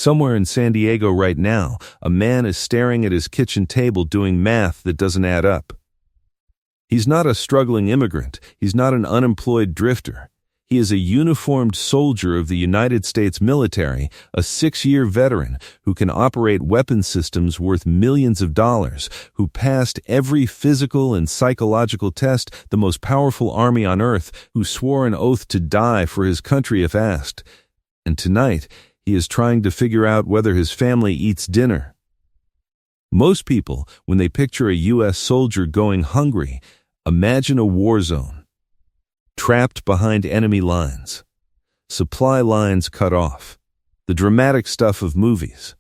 Somewhere in San Diego right now, a man is staring at his kitchen table doing math that doesn't add up. He's not a struggling immigrant. He's not an unemployed drifter. He is a uniformed soldier of the United States military, a 6-year veteran who can operate weapon systems worth millions of dollars, who passed every physical and psychological test, the most powerful army on earth, who swore an oath to die for his country if asked. And tonight, he is trying to figure out whether his family eats dinner. Most people, when they picture a U.S. soldier going hungry, imagine a war zone. Trapped behind enemy lines. Supply lines cut off. The dramatic stuff of movies.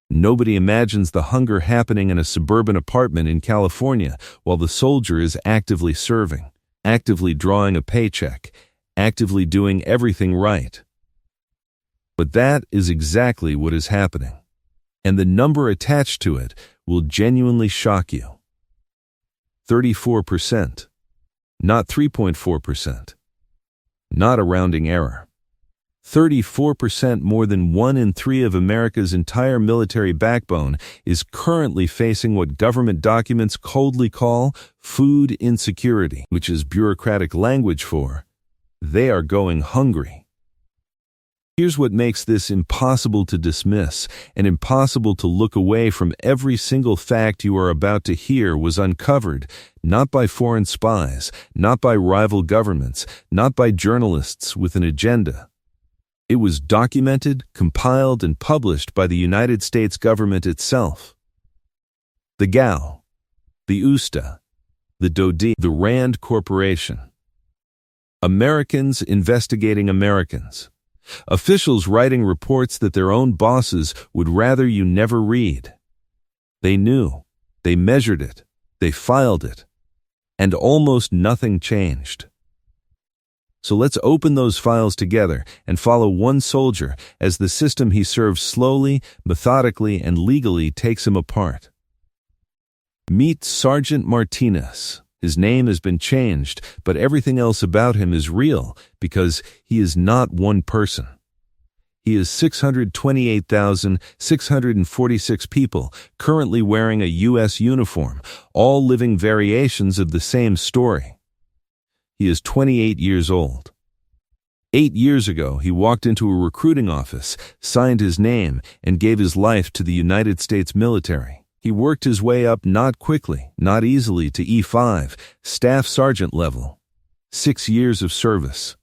Nobody imagines the hunger happening in a suburban apartment in California while the soldier is actively serving, actively drawing a paycheck, actively doing everything right. But that is exactly what is happening. And the number attached to it will genuinely shock you. 34%. Not 3.4%. Not a rounding error. 34% more than 1 in 3 of America's entire military backbone is currently facing what government documents coldly call food insecurity, which is bureaucratic language for they are going hungry. Here's what makes this impossible to dismiss and impossible to look away from. Every single fact you are about to hear was uncovered, not by foreign spies, not by rival governments, not by journalists with an agenda. It was documented, compiled, and published by the United States government itself. The GAO, the USTA, the DoD, the RAND Corporation. Americans investigating Americans. Officials writing reports that their own bosses would rather you never read. They knew, they measured it, they filed it, and almost nothing changed. So let's open those files together and follow one soldier as the system he serves slowly, methodically, and legally takes him apart. Meet Sergeant Martinez. His name has been changed, but everything else about him is real because he is not one person. He is 628,646 people currently wearing a U.S. uniform, all living variations of the same story. He is 28 years old. 8 years ago, he walked into a recruiting office, signed his name, and gave his life to the United States military. He worked his way up not quickly, not easily to E5, staff sergeant level. 6 years of service.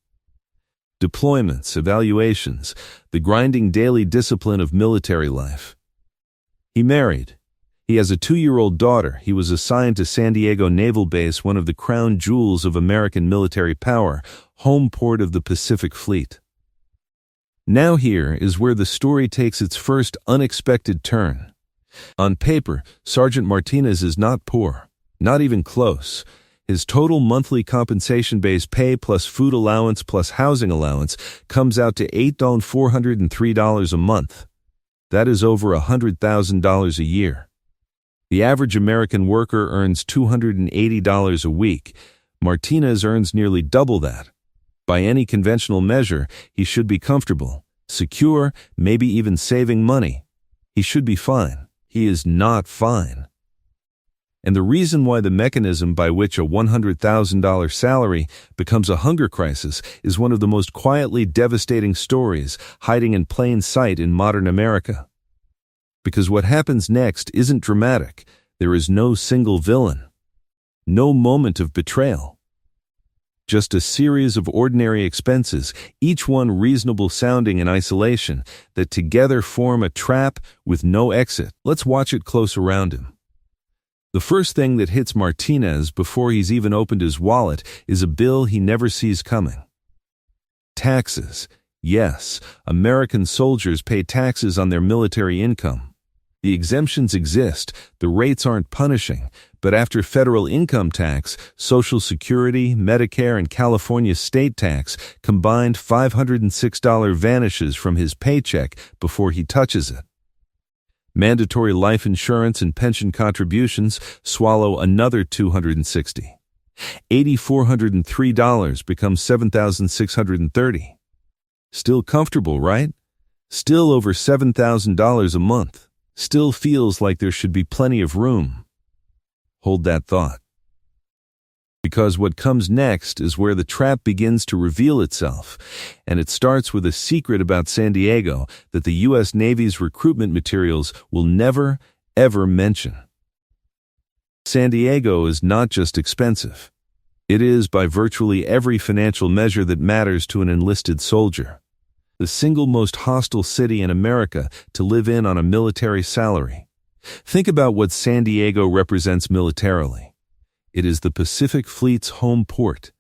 Deployments, evaluations, the grinding daily discipline of military life. He married. He has a 2-year-old daughter. He was assigned to San Diego Naval Base, one of the crown jewels of American military power, home port of the Pacific Fleet. Now here is where the story takes its first unexpected turn. On paper, Sergeant Martinez is not poor, not even close. His total monthly compensation-based pay plus food allowance plus housing allowance comes out to $8,403 a month. That is over $100,000 a year. The average American worker earns $280 a week. Martinez earns nearly double that. By any conventional measure, he should be comfortable, secure, maybe even saving money. He should be fine. He is not fine. And the reason why the mechanism by which a $100,000 salary becomes a hunger crisis is one of the most quietly devastating stories hiding in plain sight in modern America. Because what happens next isn't dramatic. There is no single villain. No moment of betrayal. Just a series of ordinary expenses, each one reasonable sounding in isolation, that together form a trap with no exit. Let's watch it close around him. The first thing that hits Martinez before he's even opened his wallet is a bill he never sees coming. Taxes. Yes, American soldiers pay taxes on their military income. The exemptions exist, the rates aren't punishing, but after federal income tax, Social Security, Medicare, and California state tax, combined $506 vanishes from his paycheck before he touches it. Mandatory life insurance and pension contributions swallow another $260. $8,403 becomes $7,630. Still comfortable, right? Still over $7,000 a month. Still feels like there should be plenty of room. Hold that thought. Because what comes next is where the trap begins to reveal itself, and it starts with a secret about San Diego that the U.S. Navy's recruitment materials will never, ever mention. San Diego is not just expensive. It is, by virtually every financial measure that matters to an enlisted soldier, the single most hostile city in America to live in on a military salary. Think about what San Diego represents militarily. It is the Pacific Fleet's home port.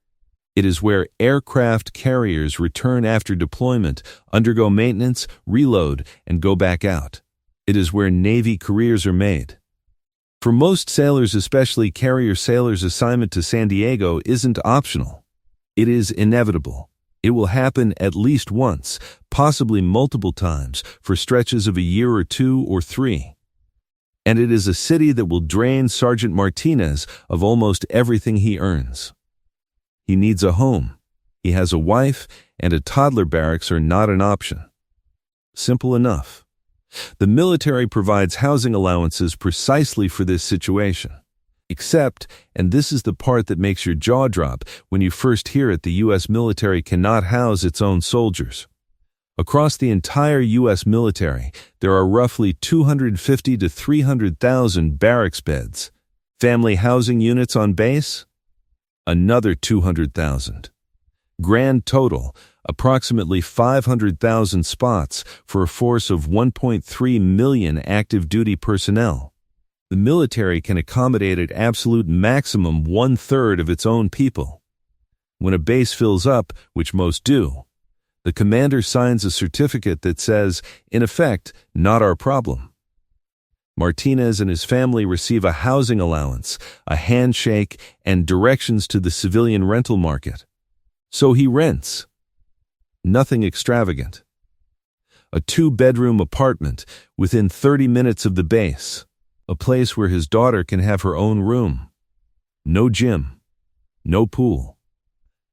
It is where aircraft carriers return after deployment, undergo maintenance, reload, and go back out. It is where Navy careers are made. For most sailors, especially carrier sailors, assignment to San Diego isn't optional. It is inevitable. It will happen at least once, possibly multiple times, for stretches of a year or 2 or 3. And it is a city that will drain Sergeant Martinez of almost everything he earns. He needs a home. He has a wife, and a toddler barracks are not an option. Simple enough. The military provides housing allowances precisely for this situation. Except, and this is the part that makes your jaw drop when you first hear it, the U.S. military cannot house its own soldiers. Across the entire U.S. military, there are roughly 250 to 300,000 barracks beds. Family housing units on base? Another 200,000. Grand total, approximately 500,000 spots for a force of 1.3 million active duty personnel. The military can accommodate at absolute maximum 1/3 of its own people. When a base fills up, which most do, the commander signs a certificate that says, in effect, not our problem. Martinez and his family receive a housing allowance, a handshake, and directions to the civilian rental market. So he rents. Nothing extravagant. A 2-bedroom apartment within 30 minutes of the base. A place where his daughter can have her own room. No gym. No pool.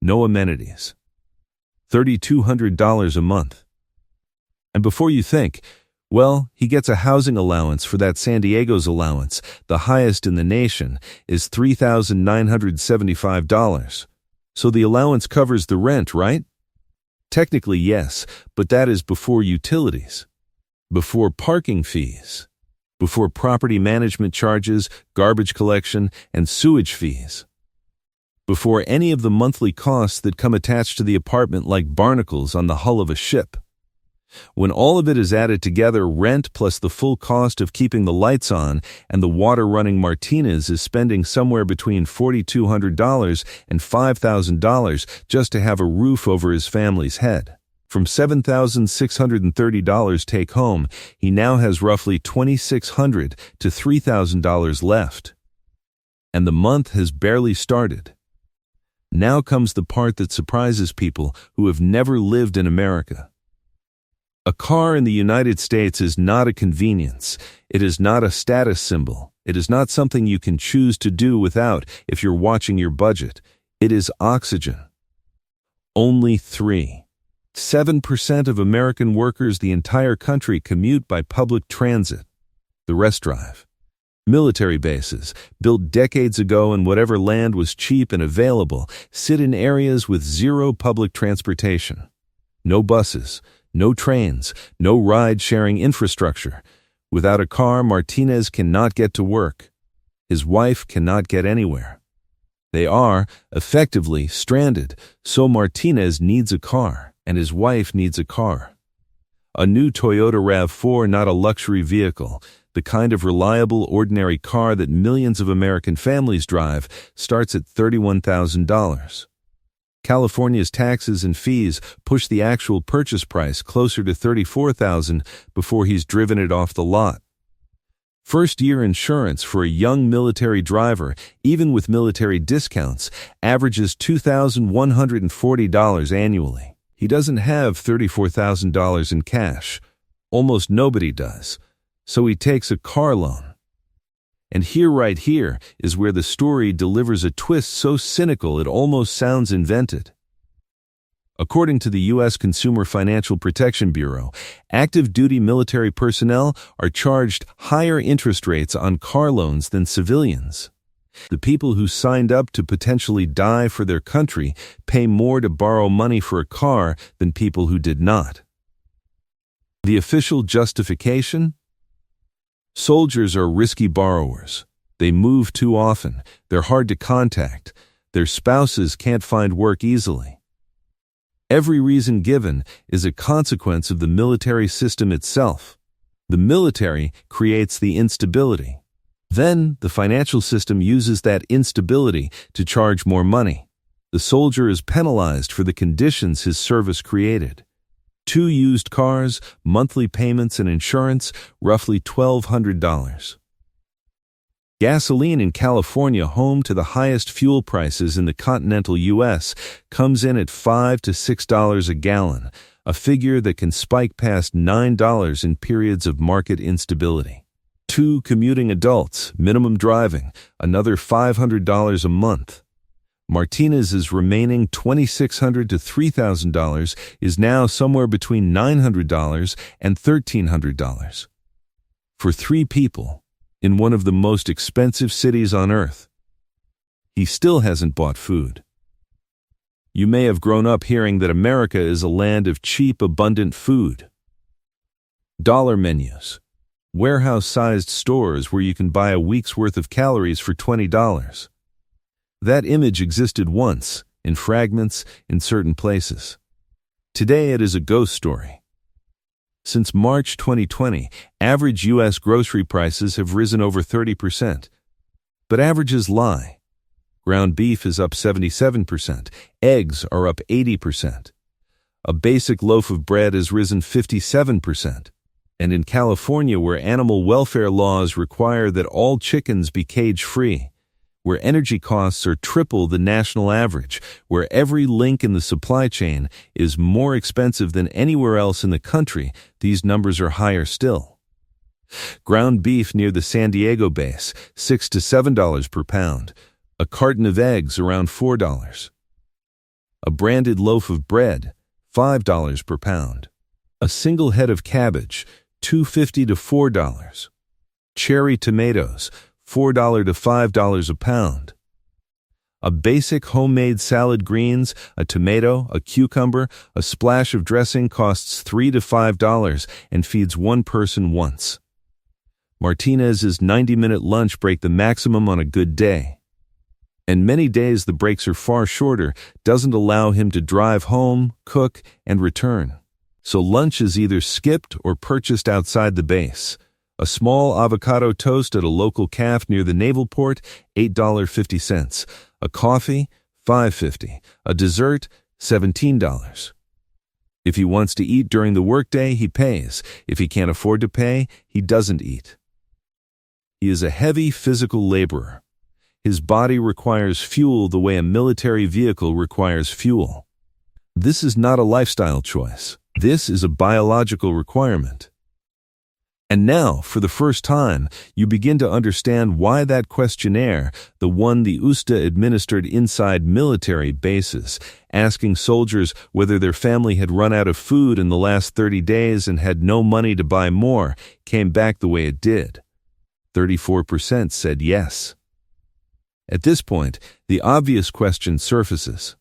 No amenities. $3,200 a month. And before you think, well, he gets a housing allowance for that. San Diego's allowance, the highest in the nation, is $3,975. So the allowance covers the rent, right? Technically, yes, but that is before utilities, before parking fees, before property management charges, garbage collection, and sewage fees, before any of the monthly costs that come attached to the apartment like barnacles on the hull of a ship. When all of it is added together, rent plus the full cost of keeping the lights on and the water running, Martinez is spending somewhere between $4,200 and $5,000 just to have a roof over his family's head. From $7,630 take home, he now has roughly $2,600 to $3,000 left. And the month has barely started. Now comes the part that surprises people who have never lived in America. A car in the United States is not a convenience. It is not a status symbol. It is not something you can choose to do without if you're watching your budget. It is oxygen. Only 7% of American workers the entire country commute by public transit. The rest drive. Military bases, built decades ago in whatever land was cheap and available, sit in areas with zero public transportation. No buses. No trains, no ride-sharing infrastructure. Without a car, Martinez cannot get to work. His wife cannot get anywhere. They are, effectively, stranded, so Martinez needs a car, and his wife needs a car. A new Toyota RAV4, not a luxury vehicle, the kind of reliable, ordinary car that millions of American families drive, starts at $31,000. California's taxes and fees push the actual purchase price closer to $34,000 before he's driven it off the lot. First-year insurance for a young military driver, even with military discounts, averages $2,140 annually. He doesn't have $34,000 in cash. Almost nobody does. So he takes a car loan. And right here, is where the story delivers a twist so cynical it almost sounds invented. According to the U.S. Consumer Financial Protection Bureau, active duty military personnel are charged higher interest rates on car loans than civilians. The people who signed up to potentially die for their country pay more to borrow money for a car than people who did not. The official justification? Soldiers are risky borrowers. They move too often. They're hard to contact. Their spouses can't find work easily. Every reason given is a consequence of the military system itself. The military creates the instability. Then the financial system uses that instability to charge more money. The soldier is penalized for the conditions his service created. 2 used cars, monthly payments and insurance, roughly $1,200. Gasoline in California, home to the highest fuel prices in the continental U.S., comes in at $5 to $6 a gallon, a figure that can spike past $9 in periods of market instability. 2 commuting adults, minimum driving, another $500 a month. Martinez's remaining $2,600 to $3,000 is now somewhere between $900 and $1,300. For 3 people, in one of the most expensive cities on earth. He still hasn't bought food. You may have grown up hearing that America is a land of cheap, abundant food. Dollar menus. Warehouse-sized stores where you can buy a week's worth of calories for $20. That image existed once, in fragments, in certain places. Today it is a ghost story. Since March 2020, average U.S. grocery prices have risen over 30%. But averages lie. Ground beef is up 77%. Eggs are up 80%. A basic loaf of bread has risen 57%. And in California, where animal welfare laws require that all chickens be cage-free, where energy costs are triple the national average, where every link in the supply chain is more expensive than anywhere else in the country, these numbers are higher still. Ground beef near the San Diego base, $6 to $7 per pound. A carton of eggs around $4. A branded loaf of bread, $5 per pound. A single head of cabbage, $2.50 to $4. Cherry tomatoes, $4 to $5 a pound. A basic homemade salad greens, a tomato, a cucumber, a splash of dressing costs $3 to $5 and feeds one person once. Martinez's 90-minute lunch break the maximum on a good day. And many days the breaks are far shorter, doesn't allow him to drive home, cook, and return. So lunch is either skipped or purchased outside the base. A small avocado toast at a local cafe near the naval port, $8.50. A coffee, $5.50. A dessert, $17. If he wants to eat during the workday, he pays. If he can't afford to pay, he doesn't eat. He is a heavy physical laborer. His body requires fuel the way a military vehicle requires fuel. This is not a lifestyle choice. This is a biological requirement. And now, for the first time, you begin to understand why that questionnaire, the one the USTA administered inside military bases, asking soldiers whether their family had run out of food in the last 30 days and had no money to buy more, came back the way it did. 34% said yes. At this point, the obvious question surfaces.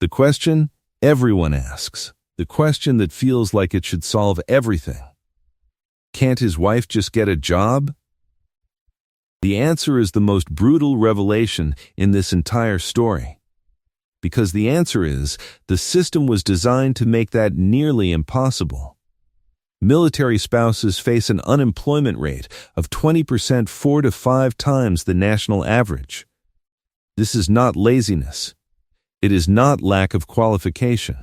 The question everyone asks. The question that feels like it should solve everything. Can't his wife just get a job? The answer is the most brutal revelation in this entire story. Because the answer is, the system was designed to make that nearly impossible. Military spouses face an unemployment rate of 20%, 4 to 5 times the national average. This is not laziness. It is not lack of qualification.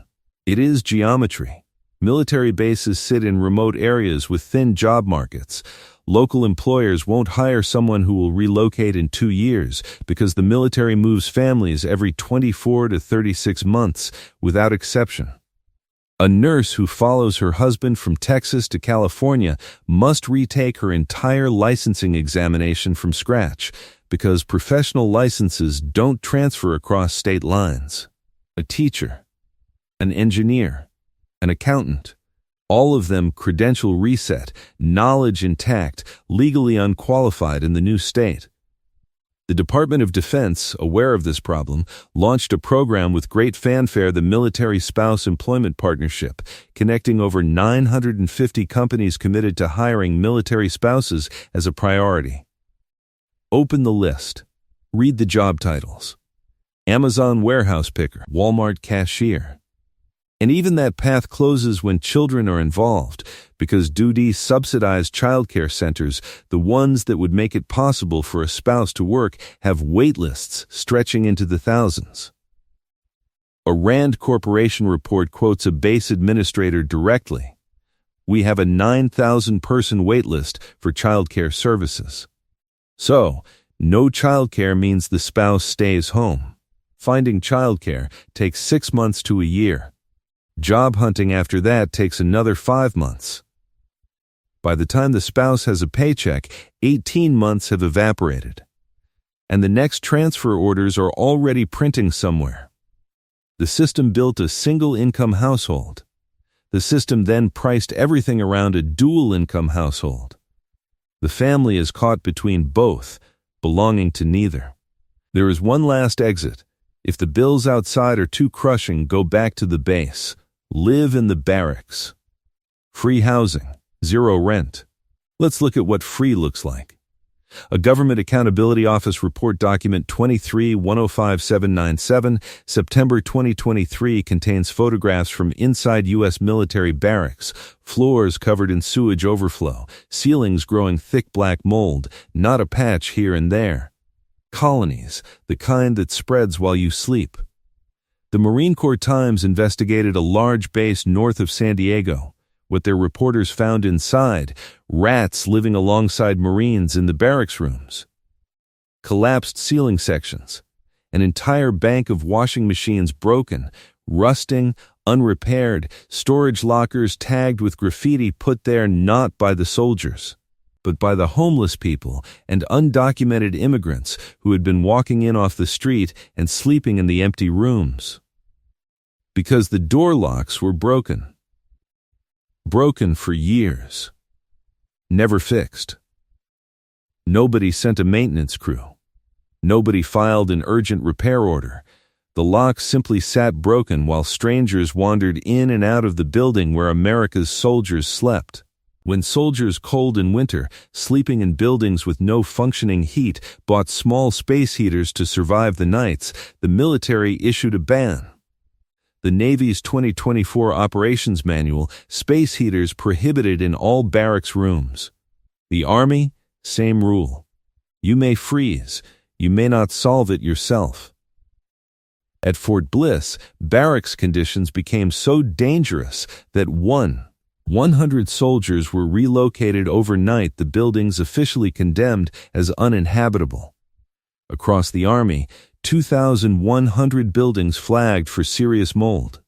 It is geometry. Military bases sit in remote areas with thin job markets. Local employers won't hire someone who will relocate in 2 years because the military moves families every 24 to 36 months, without exception. A nurse who follows her husband from Texas to California must retake her entire licensing examination from scratch because professional licenses don't transfer across state lines. A teacher. an engineer, an accountant, all of them credential reset, knowledge intact, legally unqualified in the new state. The Department of Defense, aware of this problem, launched a program with great fanfare, the Military Spouse Employment Partnership, connecting over 950 companies committed to hiring military spouses as a priority. Open the list. Read the job titles. Amazon warehouse picker, Walmart cashier. And even that path closes when children are involved, because duty subsidized childcare centers, the ones that would make it possible for a spouse to work, have wait lists stretching into the thousands. A Rand Corporation report quotes a base administrator directly. We have a 9,000-person wait list for childcare services. So, no childcare means the spouse stays home. Finding childcare takes 6 months to a year. Job hunting after that takes another 5 months. By the time the spouse has a paycheck, 18 months have evaporated. And the next transfer orders are already printing somewhere. The system built a single-income household. The system then priced everything around a dual-income household. The family is caught between both, belonging to neither. There is one last exit. If the bills outside are too crushing, go back to the base. Live in the barracks. Free housing, zero rent. Let's look at what free looks like. A Government Accountability Office Report Document 23-105797, September 2023, contains photographs from inside U.S. military barracks, floors covered in sewage overflow, ceilings growing thick black mold, not a patch here and there. Colonies, the kind that spreads while you sleep. The Marine Corps Times investigated a large base north of San Diego. What their reporters found inside: rats living alongside Marines in the barracks rooms, collapsed ceiling sections, an entire bank of washing machines broken, rusting, unrepaired, storage lockers tagged with graffiti put there not by the soldiers, but by the homeless people and undocumented immigrants who had been walking in off the street and sleeping in the empty rooms. Because the door locks were broken. Broken for years. Never fixed. Nobody sent a maintenance crew. Nobody filed an urgent repair order. The locks simply sat broken while strangers wandered in and out of the building where America's soldiers slept. When soldiers cold in winter, sleeping in buildings with no functioning heat, bought small space heaters to survive the nights, the military issued a ban. The Navy's 2024 Operations Manual, space heaters prohibited in all barracks rooms. The Army, same rule. You may freeze, you may not solve it yourself. At Fort Bliss, barracks conditions became so dangerous that 100 soldiers were relocated overnight, the buildings officially condemned as uninhabitable. Across the Army, 2,100 buildings flagged for serious mold.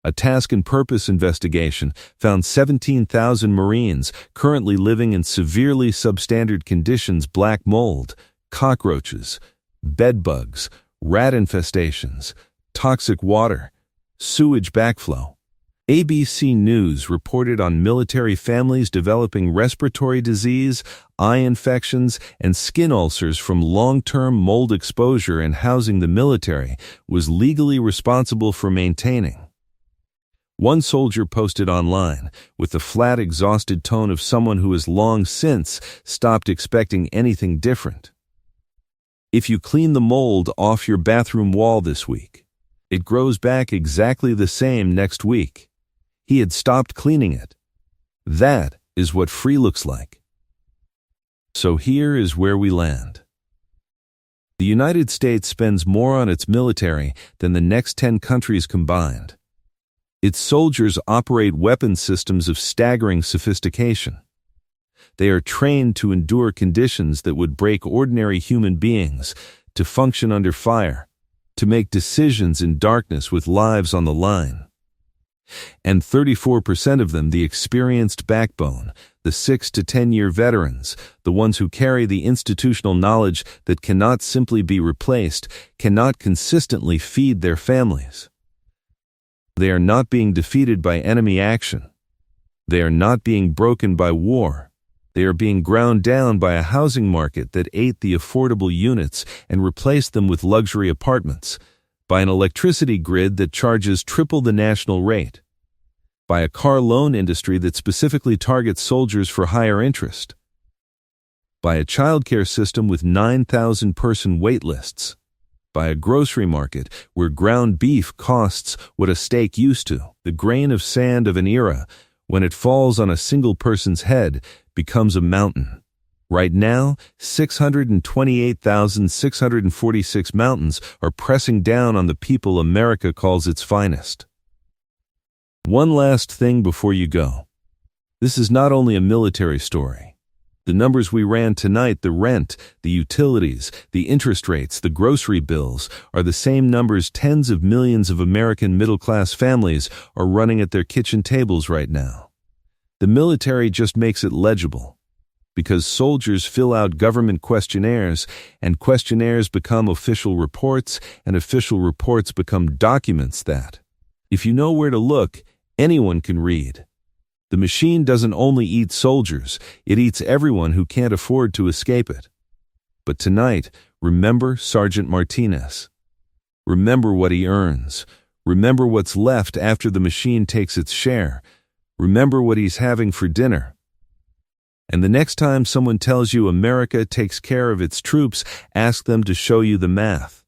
A task and purpose investigation found 17,000 Marines currently living in severely substandard conditions: black mold, cockroaches, bed bugs, rat infestations, toxic water, sewage backflow. ABC News reported on military families developing respiratory disease, eye infections, and skin ulcers from long-term mold exposure, and housing the military was legally responsible for maintaining. One soldier posted online, with the flat, exhausted tone of someone who has long since stopped expecting anything different. If you clean the mold off your bathroom wall this week, it grows back exactly the same next week. He had stopped cleaning it. That is what free looks like. So here is where we land. The United States spends more on its military than the next 10 countries combined. Its soldiers operate weapon systems of staggering sophistication. They are trained to endure conditions that would break ordinary human beings, to function under fire, to make decisions in darkness with lives on the line. And 34% of them, the experienced backbone, the 6 to 10-year veterans, the ones who carry the institutional knowledge that cannot simply be replaced, cannot consistently feed their families. They are not being defeated by enemy action. They are not being broken by war. They are being ground down by a housing market that ate the affordable units and replaced them with luxury apartments, by an electricity grid that charges triple the national rate, by a car loan industry that specifically targets soldiers for higher interest, by a childcare system with 9,000-person wait lists, by a grocery market where ground beef costs what a steak used to. The grain of sand of an era, when it falls on a single person's head, becomes a mountain. Right now, 628,646 mountains are pressing down on the people America calls its finest. One last thing before you go. This is not only a military story. The numbers we ran tonight, the rent, the utilities, the interest rates, the grocery bills, are the same numbers tens of millions of American middle-class families are running at their kitchen tables right now. The military just makes it legible, because soldiers fill out government questionnaires, and questionnaires become official reports, and official reports become documents that, if you know where to look, anyone can read. The machine doesn't only eat soldiers, it eats everyone who can't afford to escape it. But tonight, remember Sergeant Martinez. Remember what he earns. Remember what's left after the machine takes its share. Remember what he's having for dinner. And the next time someone tells you America takes care of its troops, ask them to show you the math.